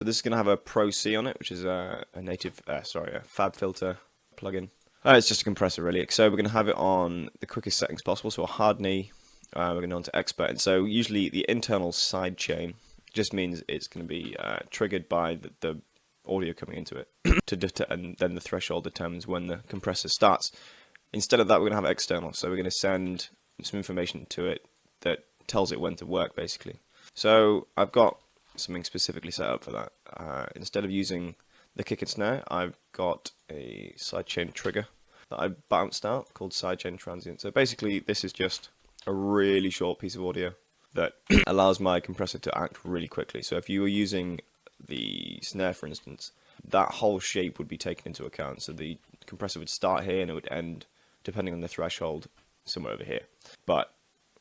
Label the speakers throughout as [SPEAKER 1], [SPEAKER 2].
[SPEAKER 1] So this is going to have a ProC on it, which is a native, a Fab filter plugin. It's just a compressor really. So we're going to have it on the quickest settings possible, so a hard knee. We're going on to expert, and so usually the internal sidechain just means it's going to be triggered by the audio coming into it, and then the threshold determines when the compressor starts. Instead of that, we're going to have external, so we're going to send some information to it that tells it when to work, basically. So I've got something specifically set up for that. Instead of using the kick and snare, I've got a sidechain trigger that I bounced out called Sidechain Transient. So basically, this is just a really short piece of audio that allows my compressor to act really quickly. So if you were using the snare, for instance, that whole shape would be taken into account. So the compressor would start here and it would end, depending on the threshold, somewhere over here. But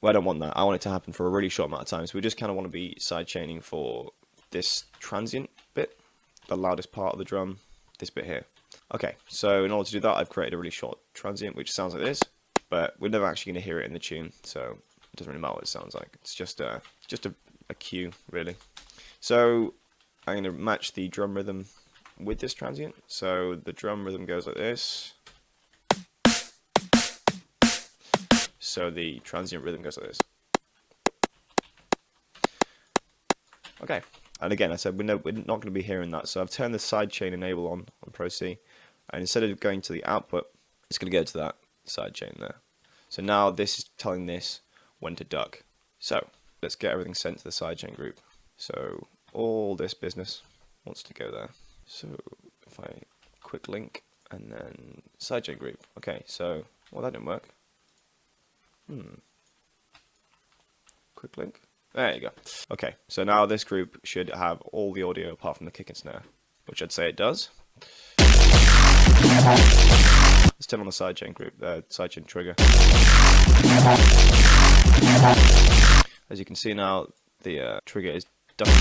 [SPEAKER 1] I don't want that. I want it to happen for a really short amount of time. So we just kind of want to be sidechaining for this transient bit, the loudest part of the drum, this bit here. Okay, so in order to do that, I've created a really short transient, which sounds like this, but we're never actually going to hear it in the tune, so it doesn't really matter what it sounds like. It's just a cue, really. So I'm going to match the drum rhythm with this transient. So the drum rhythm goes like this. So the transient rhythm goes like this. Okay, and again, I said we're not going to be hearing that, so I've turned the sidechain enable on ProC, and instead of going to the output, it's going to go to that sidechain there. So now this is telling this when to duck. So let's get everything sent to the sidechain group. So all this business wants to go there. So if I quick link and then sidechain group. Okay, so well, that didn't work. Quick link. There you go. Okay, so now this group should have all the audio apart from the kick and snare, which I'd say it does. Let's turn on the sidechain group, the sidechain trigger. As you can see now, the trigger is ducking.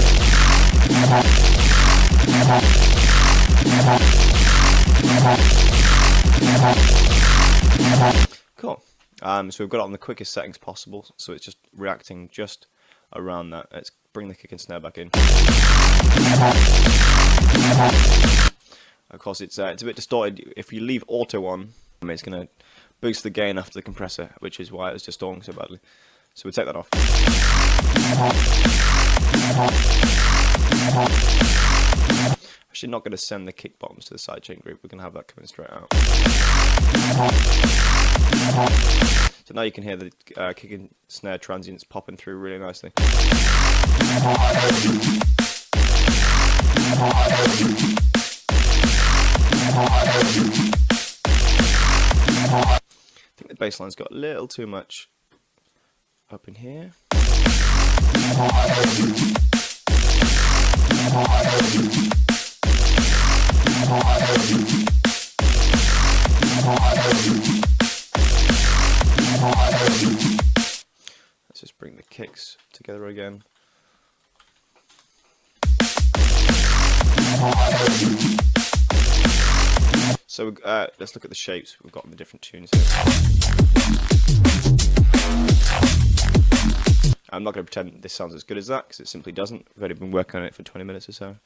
[SPEAKER 1] Cool. So we've got it on the quickest settings possible, so it's just reacting just around that. Let's bring the kick and snare back in. Of course, it's a bit distorted. If you leave auto on, it's going to boost the gain after the compressor, which is why it was distorting so badly. So we'll take that off. Actually, not going to send the kick bottoms to the sidechain group. We're going to have that coming straight out. So now you can hear the kick and snare transients popping through really nicely. I think the bass line's got a little too much up in here. Let's just bring the kicks together again. So let's look at the shapes we've got in the different tunes here. I'm not going to pretend this sounds as good as that, because it simply doesn't. We've only been working on it for 20 minutes or so.